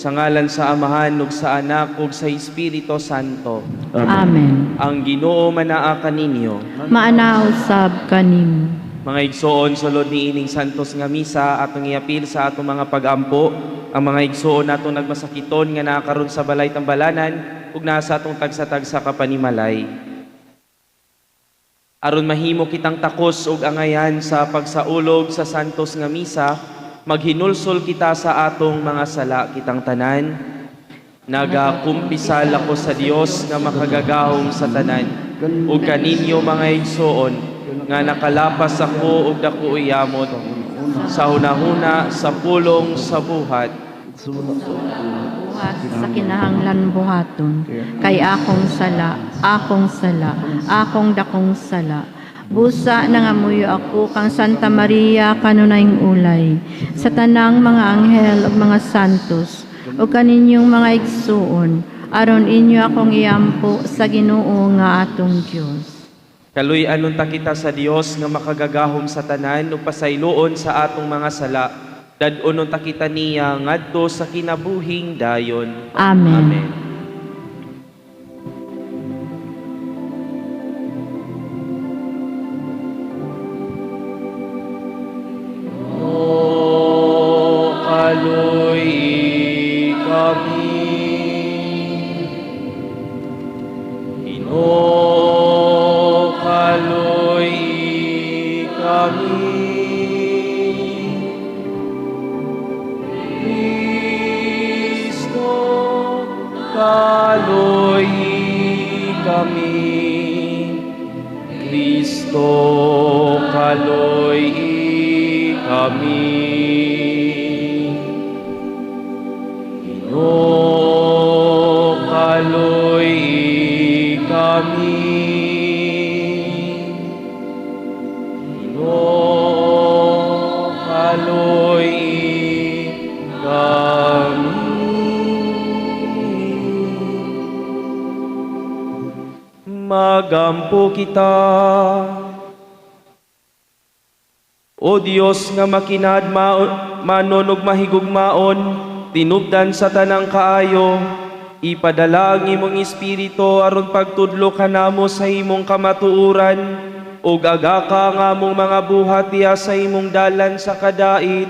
Sa ngalan sa Amahan, ug sa Anak, ug sa Espiritu Santo. Amen. Ang Ginoo manaa kaninyo. Maanausab kanimo. Mga igsoon, sulod ni ining santos nga misa, atong iapil sa atong mga pag-ampo. Ang mga igsoon natong nagmasakiton nga nakakaroon sa balay tambalanan, ug nasa atong tagsa-tagsa kapanimalay. Aron mahimo kitang takos ug angayan sa pagsaulog sa santos nga misa, maghinulsol kita sa atong mga sala kitang tanan. Nagakumpisal ako sa Dios nga makagagahom sa tanan, ug kaninyo mga igsoon nga nakalapas ako ug dako iyamot sa hunahuna sa pulong sa buhat. Buhat sa kinahanglan buhaton, kay akong sala, akong dakong sala. Busa nangamuyo ako kang Santa Maria kanunayng ulay, sa tanang mga anghel ug mga santos, ug kaninyong mga igsuon, aron inyo akong iampo sa Ginoo nga atong Dios. Kaluy-anon ta kita sa Dios nga makagagahom sa tanan ug pasayloon sa atong mga sala. Dad-onon ta kita niya ngadto sa kinabuhing dayon. Amen. Amen. O kaluy kami, kaloy kami, Kristo, kaloy kami, Kristo, kaloy kami, kaloy kami. Kaloy kami. Magampo kita. O Dios nga makinad manon ug mahigugmaon, tinubdan sa tanang kaayo, ipadala ang imong espiritu aron pagtudlo kanamo sa imong kamatuoran, ug agaka nga among mga buhat diha sa imong dalan sa kadait.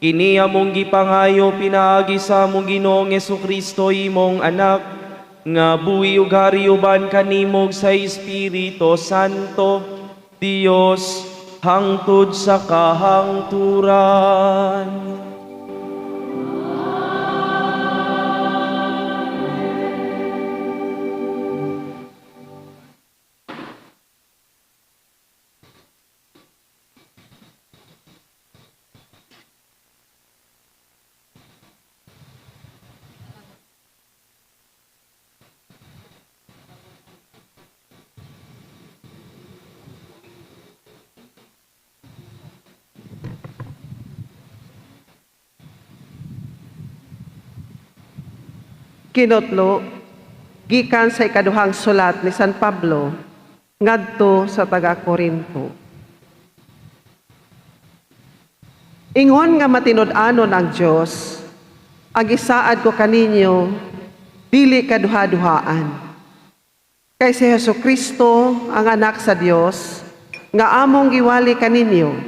Kini among gipangayo pinaagi sa among Ginoong Jesucristo imong anak, nga buhi ug hari uban kanimo sa Espiritu Santo, Dios hangtod sa kahangturan. Kinotlo, gikan sa ikaduhang sulat ni San Pablo, ngadto sa taga-Korinto. Ingon nga matinud-anon ang Dios, ang isaad ko kaninyo, dili kaduha-duhaan. Kay si Jesucristo, ang anak sa Dios, nga among giwali kaninyo.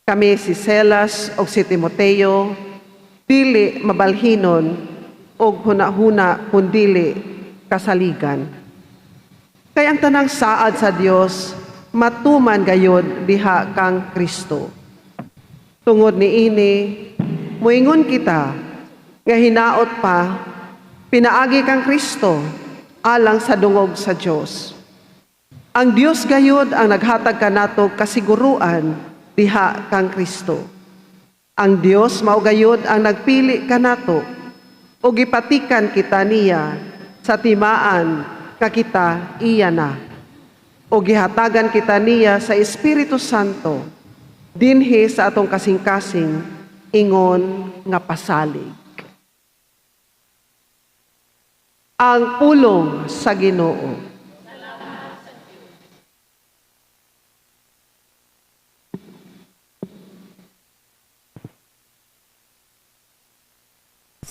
Kami si Silas o si Timoteo, dili mabalhinon, og huna-huna kundili kasaligan. Kay ang tanang saad sa Dios matuman gayud diha kang Kristo. Tungod niini, muingon kita nga hinaot pa pinaagi kang Kristo alang sa dungog sa Dios. Ang Dios gayud ang naghatag kanato kasiguruan diha kang Kristo. Ang Dios mao gayud ang nagpili kanato o gipatikan kita niya sa timaan nga kita iya na. O gihatagan kita niya sa Espiritu Santo dinhi sa atong kasing-kasing ingon nga pasalig. Ang pulong sa Ginoo.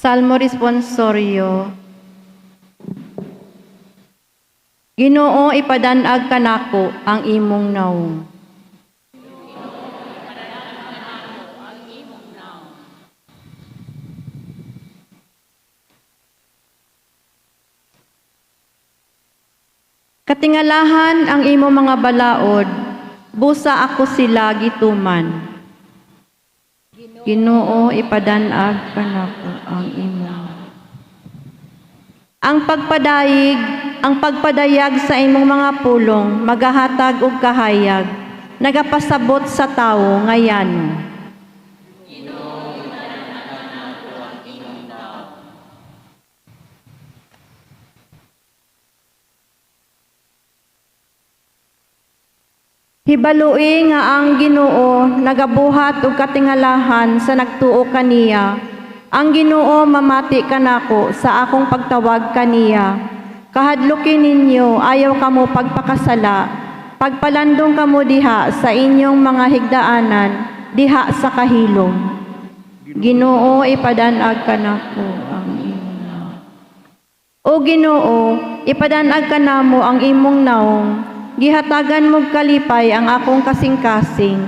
Salmo responsorio. Ginoo, ipadanag kanako ang imong naong. Katingalahan ang imo mga balaod, busa ako sila gituman. Ginoo, ipadanag kanako ang imo. Ang pagpadayag sa imong mga pulong, magahatag og kahayag, nagapasabot sa tawo ngayan. Hibalui nga ang Ginoo nagabuhat og katingalahan sa nagtuo kaniya. Ang Ginoo mamati kanako sa akong pagtawag kaniya. Kahadlukin ninyo ayaw kamo pagpakasala. Pagpalandong kamo diha sa inyong mga higdaanan diha sa kahilom. Ginoo, ipadanag kanako ang imong. O Ginoo, ipadanag kanamo ang imong naong. Gihatagan mo kalipay ang akong kasing-kasing.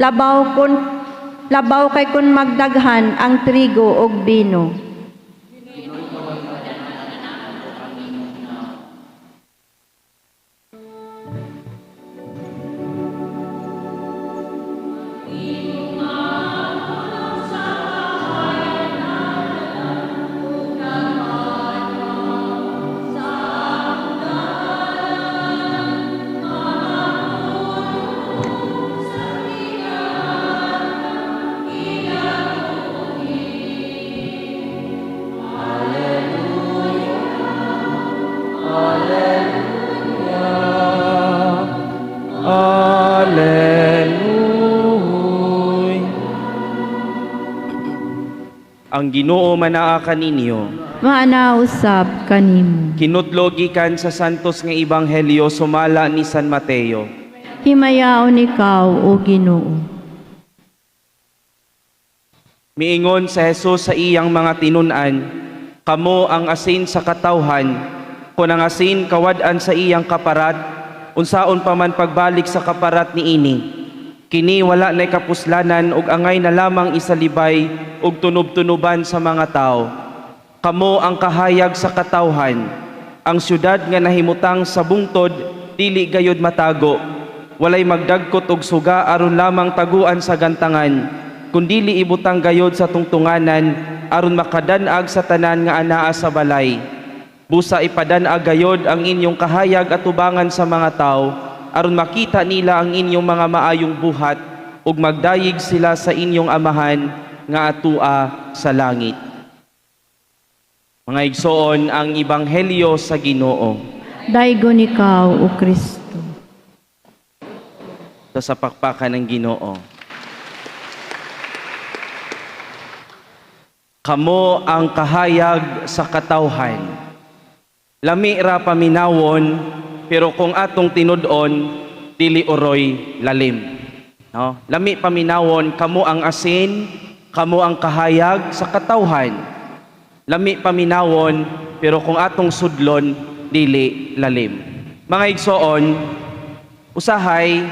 Labaw kay kun magdaghan ang trigo og bino. Ang Ginoo manaa kaninyo. Maanausab kanimo. Kinutlogi kan sa santos nga ebanghelyo sumala ni San Mateo. Himayaon ikaw, O Ginoo. Miingon sa Hesus sa iyang mga tinun-an, kamo ang asin sa katawhan, kun ang asin kawad-an sa iyang kaparat, unsaon pa man pagbalik sa kaparat ni ini. Kini wala na'y kapuslanan ug angay na lamang isalibay ug tunob-tunuban sa mga tao. Kamo ang kahayag sa katawhan, ang syudad nga nahimutang sa bungtod dili gayud matago. Walay magdagkot og suga aron lamang taguan sa gantangan, kundili ibutang gayod sa tungtunganan aron makadan-ag sa tanan nga anaa sa balay. Busa ipadan-ag gayod ang inyong kahayag at tubangan sa mga tao, aron makita nila ang inyong mga maayong buhat ug magdayig sila sa inyong amahan nga atua sa langit. Mga igsoon, ang ebanghelyo sa Ginoo. Daygon ikaw, O Kristo. Sa pakpakan ng Ginoo. Kamo ang kahayag sa katawhan. Lami ra paminawon, pero kung atong tinud-on, dili oroy lalim. No? Lami paminawon, kamo ang asin, kamo ang kahayag sa katawhan. Lami paminawon, pero kung atong sudlon, dili lalim. Mga igsoon, usahay,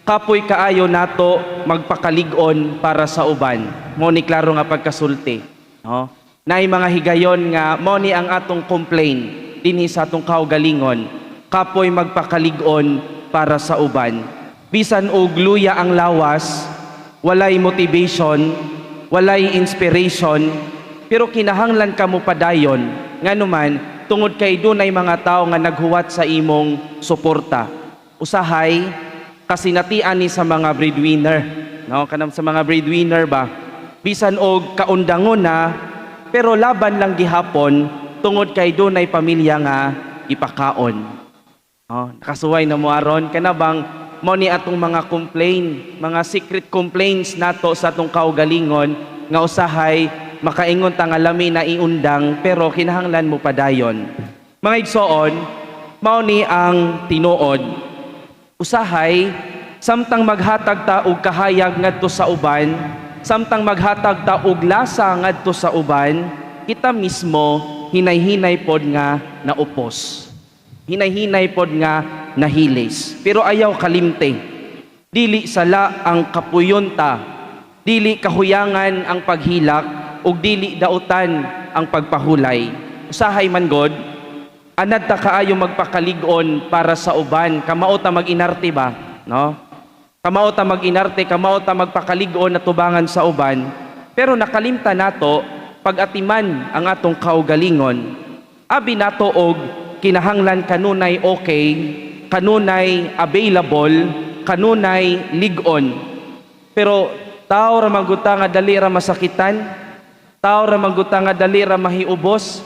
kapoy kaayo nato magpakalig-on para sa uban. Mo ni klaro nga pagkasulti. No? Nay mga higayon nga, mo ni ang atong complain dinhi sa atong kaugalingon. Kapoy magpakalig-on para sa uban. Bisan og luya ang lawas, walay motivation, walay inspiration, pero kinahanglan kamo padayon, nganuman tungod kay dunay mga tao nga naghuwat sa imong suporta. Usahay, kasinatian ni sa mga breadwinner, no? Kanang sa mga breadwinner ba? Bisan og kaundangon na, pero laban lang gihapon tungod kay dunay pamilya nga ipakaon. Oh, nakasuway na mo aron kana bang mo ni atong mga mga secret complaints nato sa atong kaugalingon nga usahay makaingon ta nga lami na iundang pero kinahanglan mo padayon. Mga igsoon, mao ni ang tinuod. Usahay samtang maghatag ta og kahayag ngadto sa uban, samtang maghatag ta og lasa ngadto sa uban, kita mismo hinay-hinay pod nga naupos. Hinay-hinay pod nga nahilis. Pero ayaw kalimte. Dili sala ang kapuyonta, dili kahuyangan ang paghilak, ug dili dautan ang pagpahulay. Usahay man God, anad ta kaayo magpakalig-on para sa uban, kamao ta mag-inarte ba, no? Kamao ta mag-inarte, kamao ta magpakalig-on na tubangan sa uban, pero nakalimta nato pag-atiman ang atong kaugalingon. Abi nato og kinahanglan kanunay okay, kanunay available, kanunay lig-on. Pero tao ra maguta nga dali ra masakitan, tao ra maguta nga dali ra mahiubos,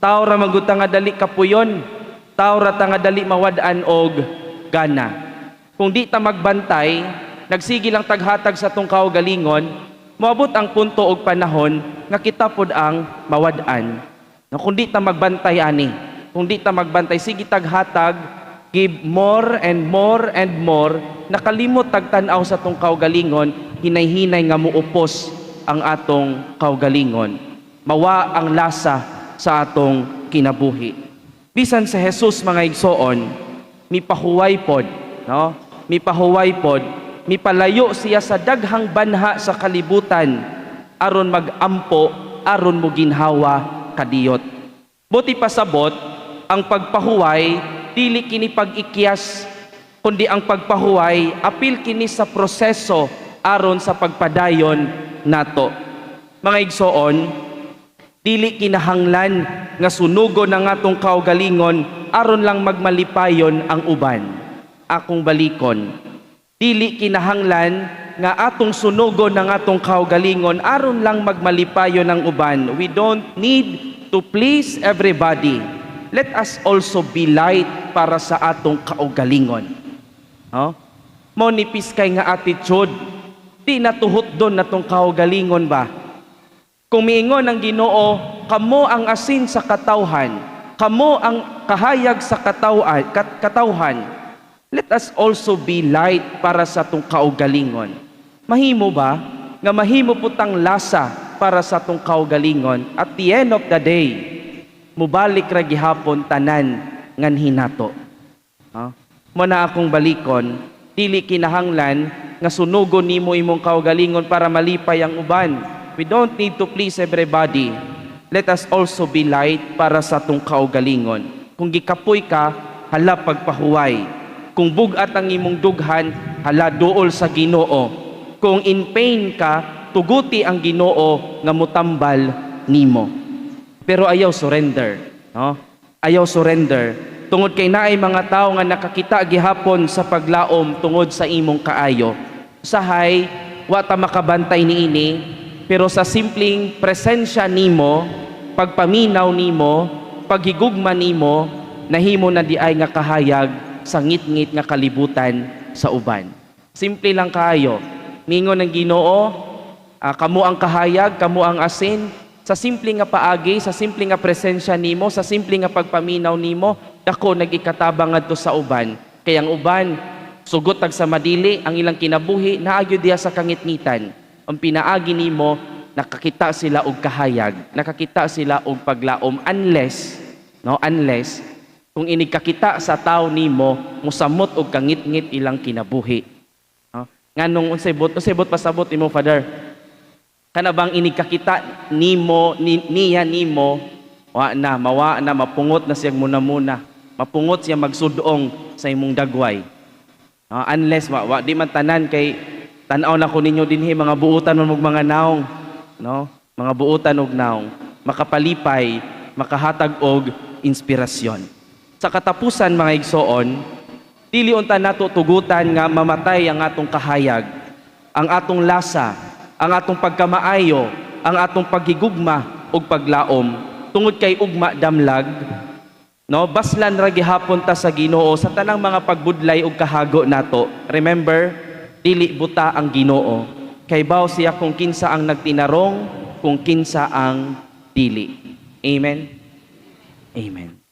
tao ra maguta nga dali kapuyon, tao ra ta nga dali mawad-an og gana. Kung di ta magbantay, nagsigi lang taghatag sa tong kaugalingon, moabot ang punto og panahon nga kita pod ang mawad-an. No, kung di ta magbantay ani, kung di ta magbantay, sige taghatag, give more and more and more, nakalimot tagtanaw sa tong kaugalingon, hinay-hinay nga muupos ang atong kaugalingon. Mawa ang lasa sa atong kinabuhi. Bisan sa Jesus mga igsoon, mipahuway pod, no? Mipahuway pod, mipalayo siya sa daghang banha sa kalibutan aron magampo, aron mo ginhawa kadiyot. Buti pasabot, ang pagpahuway dili kini pag-ikyas, kundi ang pagpahuway apil kini sa proseso aron sa pagpadayon nato. Mga igsoon, dili kinahanglan nga sunugon ang atong kaugalingon aron lang magmalipayon ang uban. Akong balikon, dili kinahanglan nga atong sunugon ang atong kaugalingon aron lang magmalipayon ang uban. We don't need to please everybody. Let us also be light para sa atong kaugalingon. No? Mo nipis kay nga attitude, di natuhot doon natong kaugalingon ba? Kung miingon ang Ginoo, kamo ang asin sa katawhan, kamo ang kahayag sa katawhan. Let us also be light para sa atong kaugalingon. Mahimo ba nga mahimo putang lasa para sa atong kaugalingon? At the end of the day, mubalik ra gihapon tanan ngan hinato. Mo na akong balikon, dili kinahanglan nga sunugon nimo imong kaugalingon para malipay ang uban. We don't need to please everybody. Let us also be light para sa atong kaugalingon. Kung gikapoy ka, hala pagpahuway. Kung bugat ang imong dughan, hala duol sa Ginoo. Kung in pain ka, tuguti ang Ginoo nga mutambal nimo. Pero ayaw surrender, no? Ayaw surrender. Tungod kay naay mga tao nga nakakita gihapon sa paglaom tungod sa imong kaayo. Usahay, wa ta makabantay niini, pero sa simpleng presensya nimo, pagpaminaw nimo, paghigugma nimo, nahimo na di ay nga kahayag sa ngit-ngit nga kalibutan sa uban. Simple lang kaayo. Mingon ng Ginoo, kamo ang kahayag, kamo ang asin, sa simple nga paagi, sa simple nga presensya nimo, sa simple nga pagpaminaw nimo, dako nagikatabang ngadto sa uban. Kaya ang uban, sugot tag sa madili, ang ilang kinabuhi, naagyo diya sa kangit-ngitan. Ang pinaagi nimo, nakakita sila og kahayag, nakakita sila og paglaom, unless kung inigkakita sa tao nimo, musamot og kangit-ngit ilang kinabuhi. Nganong unsay-bot pasabot nimo, Father? Kana bang inigkakita nimo, niya nimo, mawa na, mapungot na siyang muna-muna. Mapungot siya magsudong sa imong dagway. Unless, di man tanan kay tanaw na ko ninyo dinhi mga buutan og mga naong, no? Mga buutan og naong, makapalipay, makahatag og inspirasyon. Sa katapusan mga igsoon, dili unta nato tugutan nga mamatay ang atong kahayag, ang atong lasa, ang atong pagkamaayo, ang atong paghigugma ug paglaom tungod kay ugma damlag, no? Baslan ra gihapon ta sa Ginoo sa tanang mga pagbudlay ug kahago nato. Remember, dili buta ang Ginoo, kay baw siya kung kinsa ang nagtinarong, kung kinsa ang dili. Amen. Amen.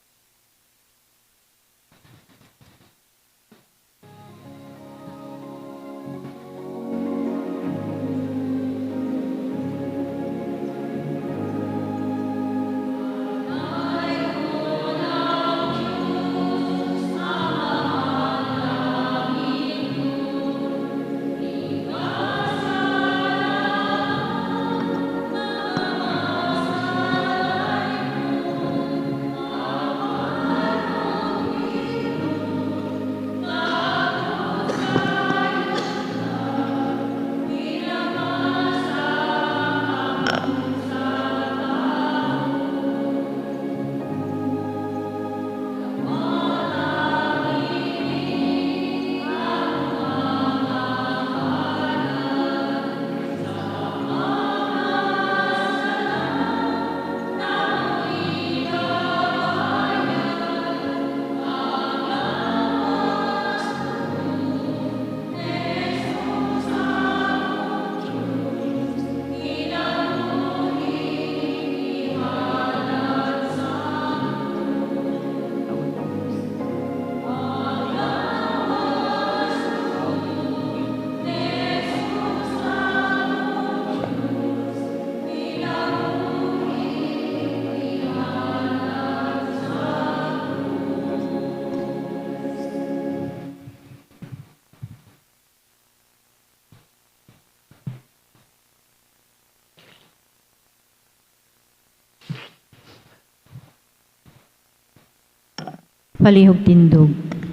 palihog tindog.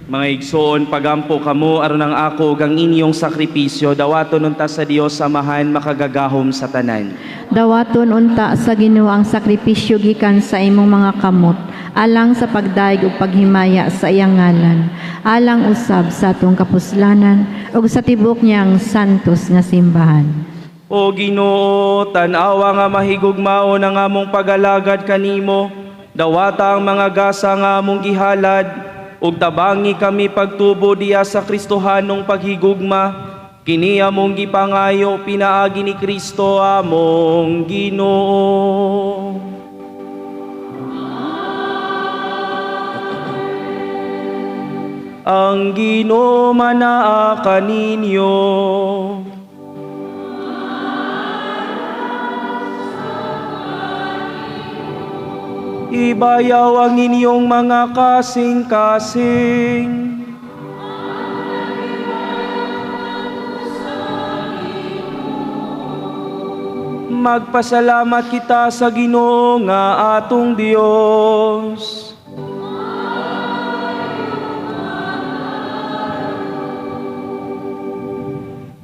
Mga igsoon, pagampo kamo aron ang ako gang inyong sakripisyo dawaton unta sa Dios Amahan makagagahom sa tanan. Dawaton unta sa Ginoo ang sakripisyo gikan sa imong mga kamot, alang sa pagdaig ug paghimaya sa iyang ngalan, alang usab sa atong kapuslanan ug sa tibok niyang santos nga simbahan. O Ginoo, tan-awa nga mahigugmao ang among pagalagad kanimo, dawata ang mga gasa nga among gihalad, ug tabangi kami pagtubo diya sa Kristohanong paghigugma, kini among gipangayo pinaagi ni Kristo among Ginoo. Ang Ginoo manaa kaninyo. Ibayaw ang inyong mga kasing-kasing. Magpasalamat kita sa Ginoo nga atong Dios.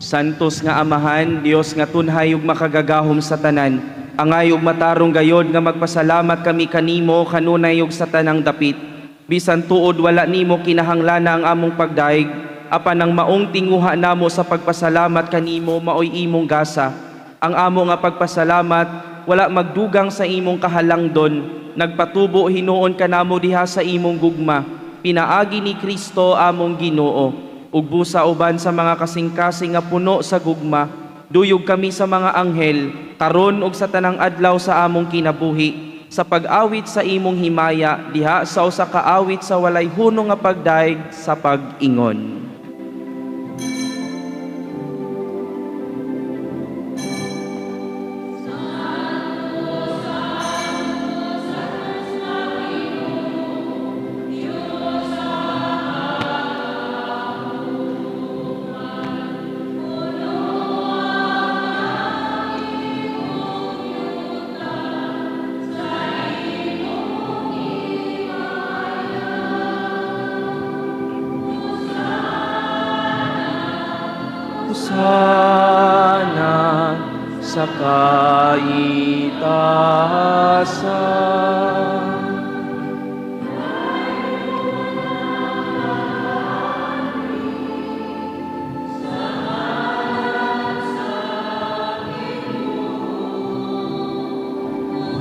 Santos nga Amahan, Dios nga tunhay ug makagagahom sa tanan, angay ug matarong gayod nga magpasalamat kami kanimo kanunay ug sa tanang dapit. Bisan tuod wala nimo kinahanglan ang among pagdaig, apan ang maong tinguha namo sa pagpasalamat kanimo maoy imong gasa. Ang amo nga pagpasalamat wala magdugang sa imong kahalangdon, nagpatubo hinuon kanamo diha sa imong gugma. Pinaagi ni Kristo among Ginoo, ug busa uban sa mga kasing-kasing nga puno sa gugma, duyog kami sa mga anghel, karon ug sa tanang adlaw sa among kinabuhi, sa pag-awit sa imong himaya, diha sa usa ka awit sa walay hunong nga pagdaig sa pag-ingon. Sana sa kaitaasan.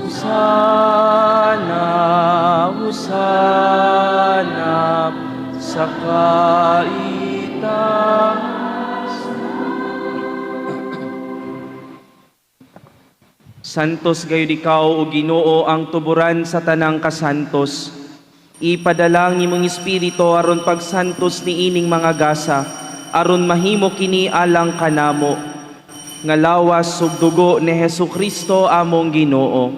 Husana sa kaitaasan. Santos gayud ikaw o Ginoo ang tuburan sa tanang kasantos. Ipadala ang imong espiritu aron pagsantos ni ining mga gasa, aron mahimo kini alang kanamo. Nga lawas ug dugo ni Hesukristo among Ginoo.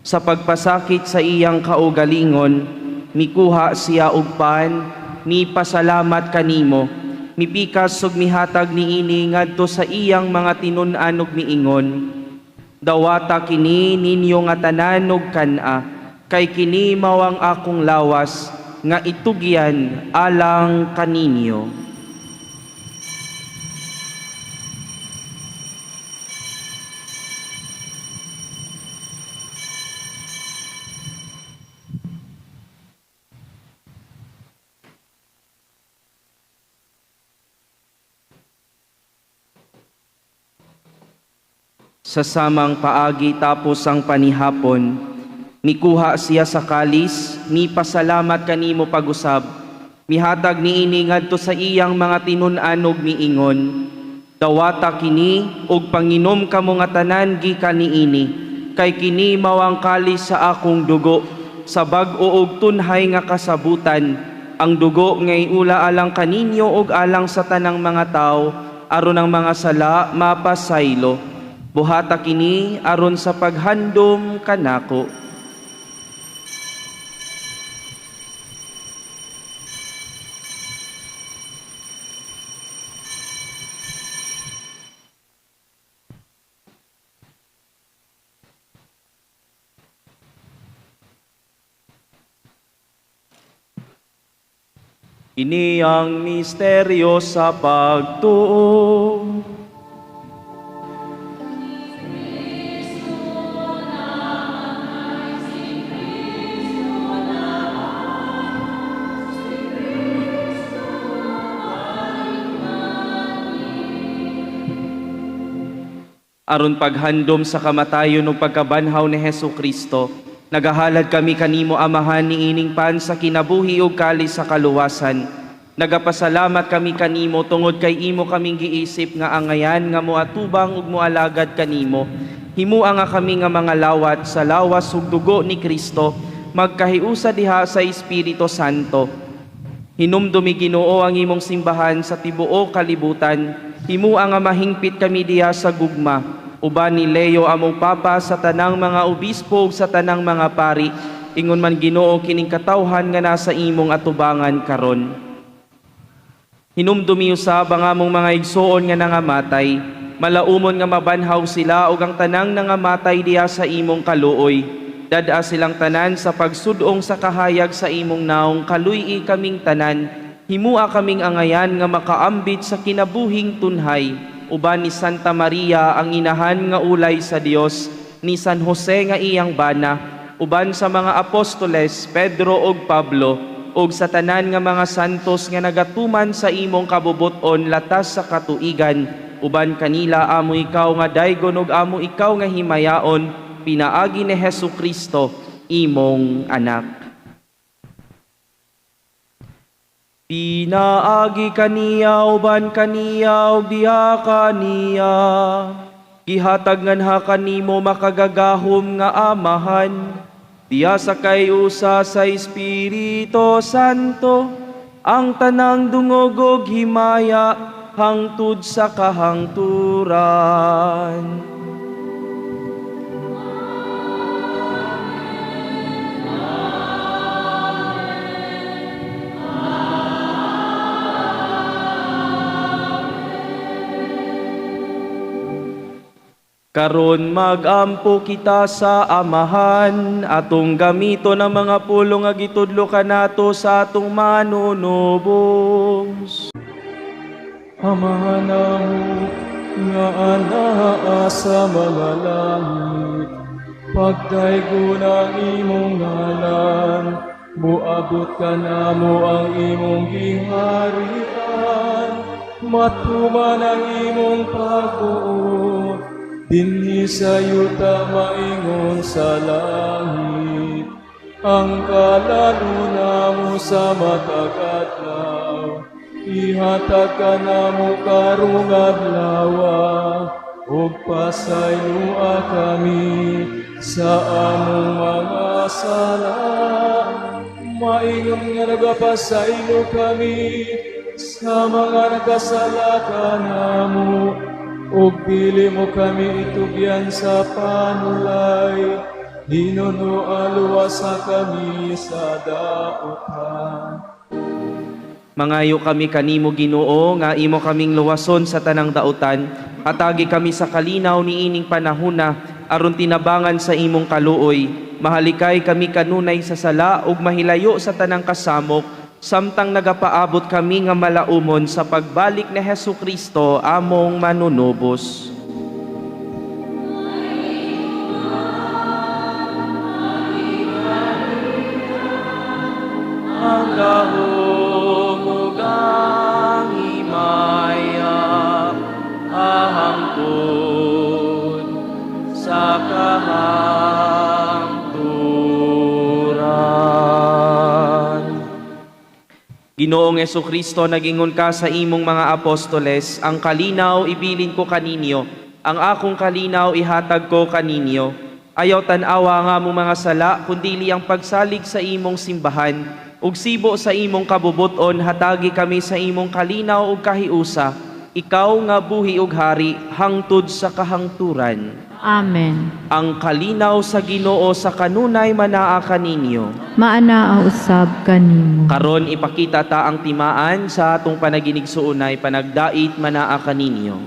Sa pagpasakit sa iyang kaugalingon, mikuha siya og pan, mipasalamat kanimo, mipikas ug mihatag niini ngadto sa iyang mga tinun-an ug miingon. Dawata kini ninyo nga tanan ug kan-a, kay kini mawang akong lawas nga itugyan alang kaninyo. Sa samang paagi tapos ang panihapon, mikuha siya sa kalis, mipasalamat kanimo pag-usab, mihatag niini ngadto sa iyang mga tinun-an ug miingon. Dawata kini ug panginom kamo nga tanan gikan niini, kay kini mawang kalis sa akong dugo, sa bag-o ug tunhay nga kasabutan, ang dugo ngay ula alang kaninyo ug alang sa tanang mga tao, aron ang mga sala mapasaylo. Buhata kini aron sa paghandom kanako. Ini ang misteryo sa pagtuo. Aron paghandom sa kamatayon ug pagkabanhaw ni Hesu Kristo, nagahalad kami kanimo Amahan ni ining pan sa kinabuhi ug kalis sa kaluwasan. Nagapasalamat kami kanimo tungod kay imo kaming giisip nga angayan nga moatubang ug moalagad kanimo. Himua nga kami nga mga lawat sa lawas ug dugo ni Kristo, magkahiusa diha sa Espiritu Santo. Hinumdumi Ginoo ang imong simbahan sa tibuok kalibutan. Himua nga mahingpit kami diha sa gugma. Uban ni Leo among papa sa tanang mga obispo ug sa tanang mga pari. Ingon man Ginoo kining katawhan nga nasa imong atubangan karon. Hinumdumi usab ang among mga igsoon nga nangamatay. Malaumon nga mabanhaw sila ug ang tanang nangamatay diha sa imong kaluoy. Dada silang tanan sa pagsudong sa kahayag sa imong naong kaluy-i kaming tanan. Himua kaming angayan nga makaambit sa kinabuhing tunhay. Uban ni Santa Maria ang inahan nga ulay sa Dios, ni San Jose nga iyang bana, uban sa mga apostoles Pedro ug Pablo, ug sa tanan nga mga santos nga nagatuman sa imong kabubuton latas sa katuigan, uban kanila amo ikaw nga daygon ug amo ikaw nga himayaon, pinaagi ni Hesu Kristo, imong anak. Pinaagi kaniya uban kaniya ug diha kaniya. Gihatag nganha kanimo makagagahom nga Amahan. Diha sa kayusa sa Espiritu Santo, ang tanang dungog ug himaya hangtod sa kahangturan. Karon magampo kita sa Amahan, atong gamito ng mga pulong nga gitudlo kanato sa atong manunubos. Amahan namo nga anaa sa mga langit, pagdaygon ang imong ngalan, muabot ka namo ang imong giharian, matuman ang imong pagbuot. Dinhi sa yuta maingon sa langit, ang kalaluna mo sa matag adlaw. Ihatag ka namo karong adlawa, ug pasaylua kami sa among mga sala. Maingon nga nagapasaylo kami sa mga nagkasala kanamo, ug dili mo kami itugyan sa panulay, hinunualuwa sa kami sa daotan. Mangayo kami kanimo Ginoo nga imo kaming luwason sa tanang daotan, atagi kami sa kalinaw ni ining panahona aron tinabangan sa imong kaluoy. Mahalikay kami kanunay sa sala ug mahilayo sa tanang kasamok, samtang nagapaabot kami nga malaumon sa pagbalik ni Hesu Kristo among manunubos. Ang gahom ug ang himaya ahangtod sa kahangturan. Ginoong Hesu Kristo, nagingon ka sa imong mga apostoles, ang kalinaw ibilin ko kaninyo, ang akong kalinaw ihatag ko kaninyo. Ayaw tan-awa nga mo mga sala, kundili ang pagsalig sa imong simbahan, ug sibo sa imong kabubuton hatagi kami sa imong kalinaw ug kahiusa, ikaw nga buhi ug hari hangtod sa kahangturan. Amen. Ang kalinaw sa Ginoo sa kanunay manaa kaninyo. Maanaa usab kanimo. Karon ipakita ta ang timaan sa atong panaginig suunay panagdait manaa kaninyo.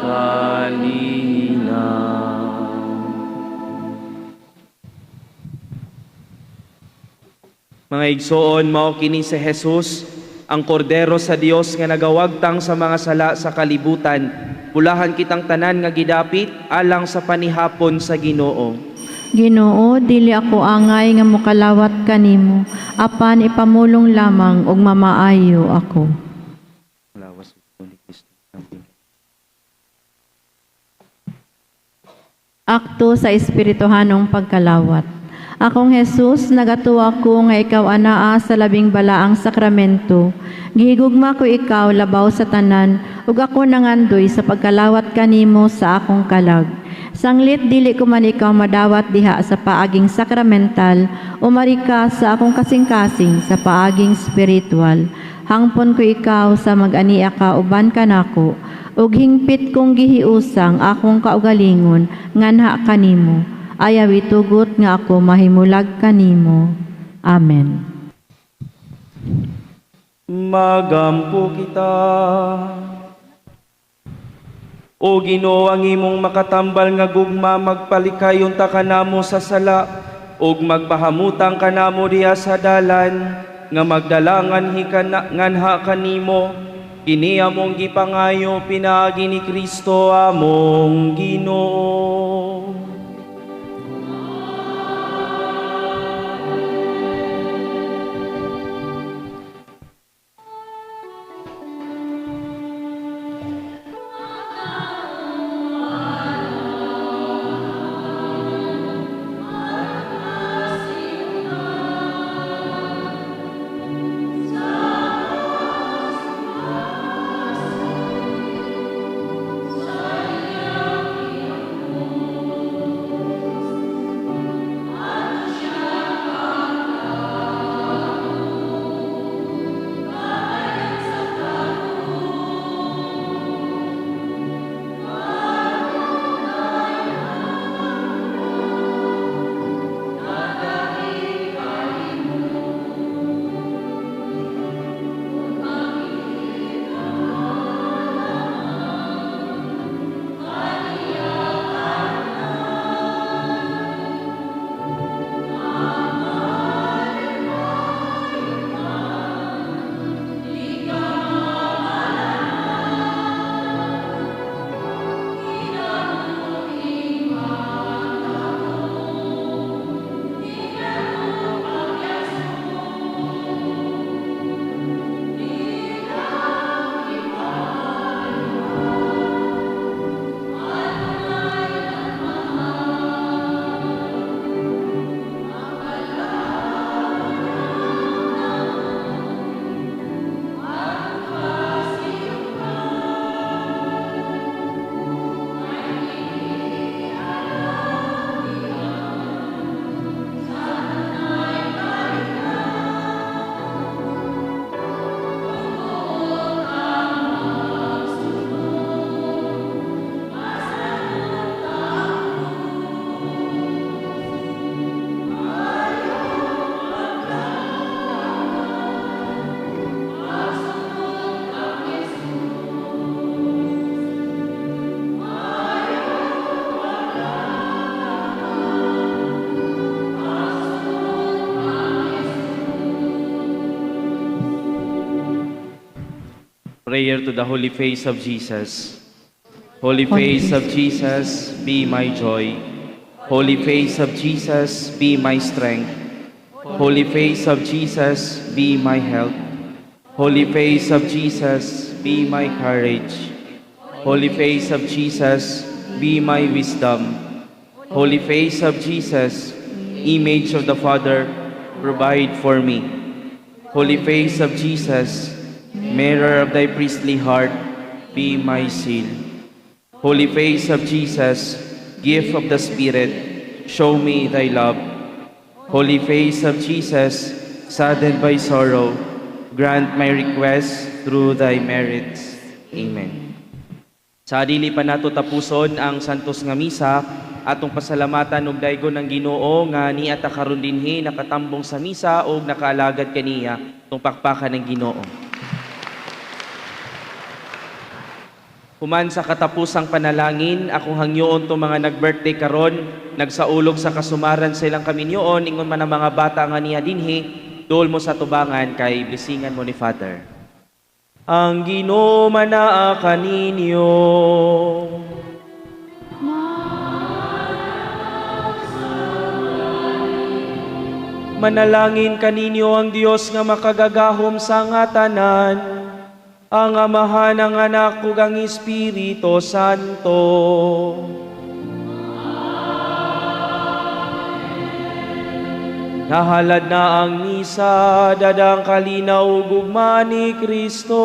kalinaw. Mga igsoon, mao kini si Jesus, ang kordero sa Dios nga nagawagtang sa mga sala sa kalibutan. Pulahan kitang tanan nga gidapit alang sa panihapon sa Ginoo. Ginoo, dili ako angay nga mokalawat kanimo, apan ipamulong lamang og mamaayo ako. Lawas ni Kristo. Akto sa espirituhanong pagkalawat. Akong Jesus, nagatuwa ko nga ikaw anaa sa labing balaang sakramento. Gihigugma ko ikaw labaw sa tanan, ug ako nangandoy sa pagkalawat kanimo sa akong kalag. Sanglit dili ko man ikaw madawat diha sa paaging sakramental, umari ka sa akong kasing-kasing sa paaging spiritual. Hangpon ko ikaw sa mag-ania ka uban kanako, ug hingpit kong gihiusang akong kaugalingon nganha kanimo. Ayaw itugot nga ako mahimulag kanimo. Amen. Magampo kita. O Ginoo, ang imong makatambal nga gugma, magpalikayon ta kanamo sa sala, ug magpahamutang kanamo diha sa dalan, nga magdalangan nganha kanimo, kini among gipangayo pinaagi ni Kristo among Ginoo. Prayer to the Holy Face of Jesus. Holy Face of Jesus, be my joy. Holy Face of Jesus, be my strength. Holy Face of Jesus, be my help. Holy Face of Jesus, be my courage. Holy Face of Jesus, be my wisdom. Holy Face of Jesus, image of the Father, provide for me. Holy Face of Jesus, mirror of thy priestly heart, be my seal. Holy Face of Jesus, gift of the Spirit, show me thy love. Holy Face of Jesus, saddened by sorrow, grant my request through thy merits. Amen. Sa dili pa nato tapuson ang santos nga misa, atong pasalamatan og daygon ng Ginoo nga niata karon dinhi nakatambong sa misa og nakaalagad kaniya tong pakpakan ng Ginoo. Human sa katapusang panalangin, akong hangyoon to mga nag-birthday karon, nagsaulog sa kasumaran sa ilang kaminyoon, ingon man ang mga bata nga niya dinhi, duol mo sa tubangan kay blisingan mo ni Father. Ang Ginoo manaa kaninyo. Manalangin kaninyo ang Dios nga makagagahom sa nga tanan, ang Amahan, ang Anak, ug ang Espiritu Santo. Nahalad na ang misa, dadang kalinaw ug ugma ni Kristo.